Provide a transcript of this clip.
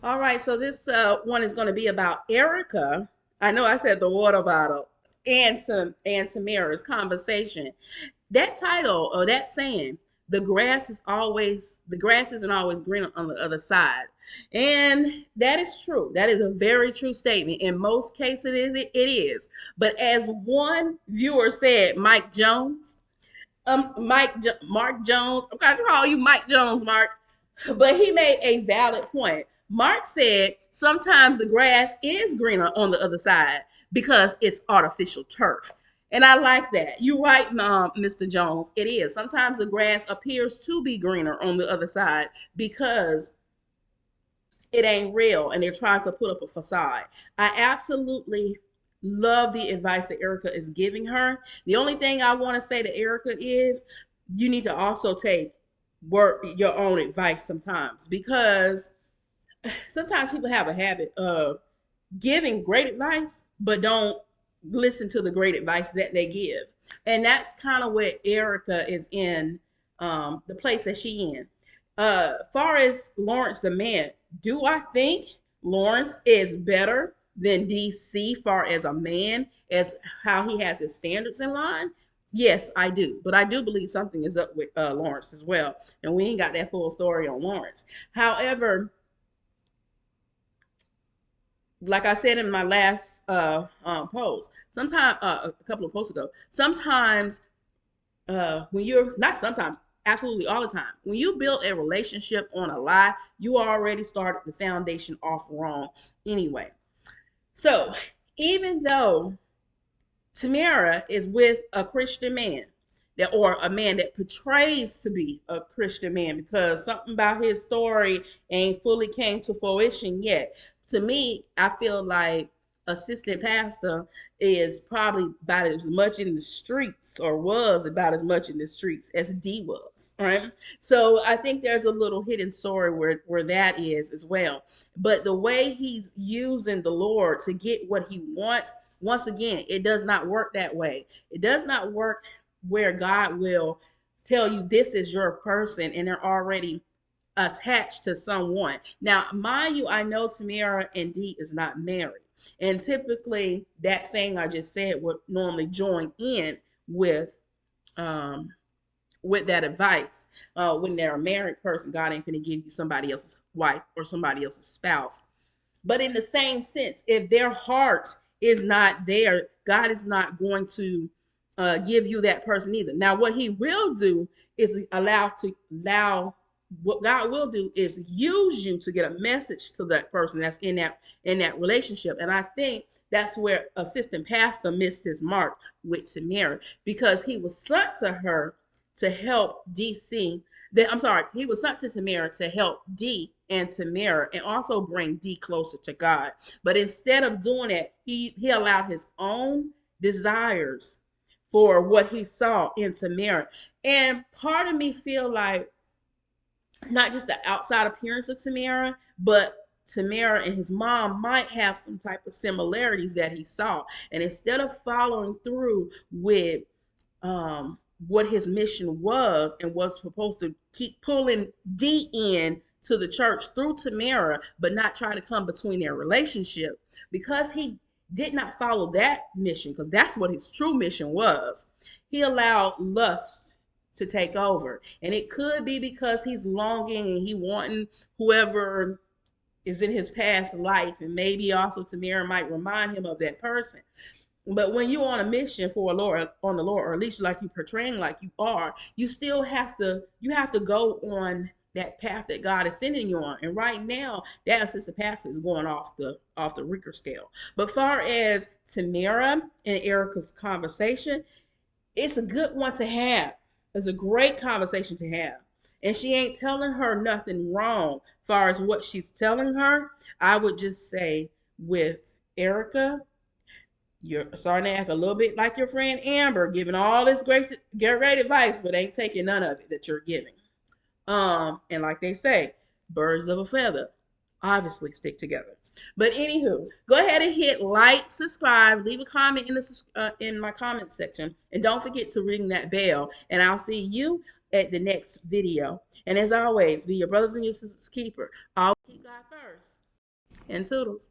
All right, so this one is going to be about Erica. I know I said the water bottle and Tamara's conversation. That title or that saying, the grass isn't always greener on the other side. And that is true. That is a very true statement. In most cases, it is. But as one viewer said, Mark Jones, I'm going to call you Mike Jones, Mark, but he made a valid point. Mark said sometimes the grass is greener on the other side because it's artificial turf. And I like that. You're right, Mr. Jones. It is. Sometimes the grass appears to be greener on the other side because it ain't real and they're trying to put up a facade. I absolutely love the advice that Erica is giving her. The only thing I want to say to Erica is you need to also take work your own advice sometimes, because sometimes people have a habit of giving great advice but don't listen to the great advice that they give. And that's kind of where Erica is in, the place that she in. Far as Lawrence the man, do I think Lawrence is better than DC far as a man, as how he has his standards in line? Yes, I do. But I do believe something is up with Lawrence as well. And we ain't got that full story on Lawrence. However, like I said in my last post, sometime a couple of posts ago, sometimes when you're not sometimes, absolutely all the time, when you build a relationship on a lie, you already started the foundation off wrong anyway. So even though Tamara is with a Christian man, that or a man that portrays to be a Christian man, because something about his story ain't fully came to fruition yet. To me, I feel like assistant pastor is probably about as much in the streets, or was about as much in the streets as D was, right? So I think there's a little hidden story where that is as well. But the way he's using the Lord to get what he wants, once again, it does not work that way. It does not work where God will tell you this is your person and they're already attached to someone. Now, mind you, I know Tamara and Dee is not married. And typically that saying I just said would normally join in um with that advice. When they're a married person, God ain't gonna give you somebody else's wife or somebody else's spouse. But in the same sense, if their heart is not there, God is not going to give you that person either. Now, what He will do is allow. What God will do is use you to get a message to that person that's in that relationship. And I think that's where assistant pastor missed his mark with Tamara, because he was sent to her to help DC. I'm sorry, he was sent to Tamara to help D and Tamara and also bring D closer to God. But instead of doing that, he allowed his own desires for what he saw in Tamara. And part of me feel like not just the outside appearance of Tamara, but Tamara and his mom might have some type of similarities that he saw. And instead of following through with what his mission was and was supposed to keep pulling D in to the church through Tamara, but not try to come between their relationship, because he did not follow that mission, because that's what his true mission was. He allowed lust to take over. And it could be because he's longing and he wanting whoever is in his past life, and maybe also Tamara might remind him of that person. But when you're on a mission for a Lord, on the Lord, or at least like you portraying like you are, you have to go on that path that God is sending you on. And right now, that assistant pastor is going off the Richter scale. But far as Tamara and Erica's conversation, it's a good one to have. It's a great conversation to have. And she ain't telling her nothing wrong far as what she's telling her. I would just say with Erica, you're starting to act a little bit like your friend Amber, giving all this great advice, but ain't taking none of it that you're giving. And like they say, birds of a feather obviously stick together. But anywho, go ahead and hit like, subscribe, leave a comment in my comment section, and don't forget to ring that bell. And I'll see you at the next video. And as always, be your brothers and your sisters keeper. Always keep God first. And toodles.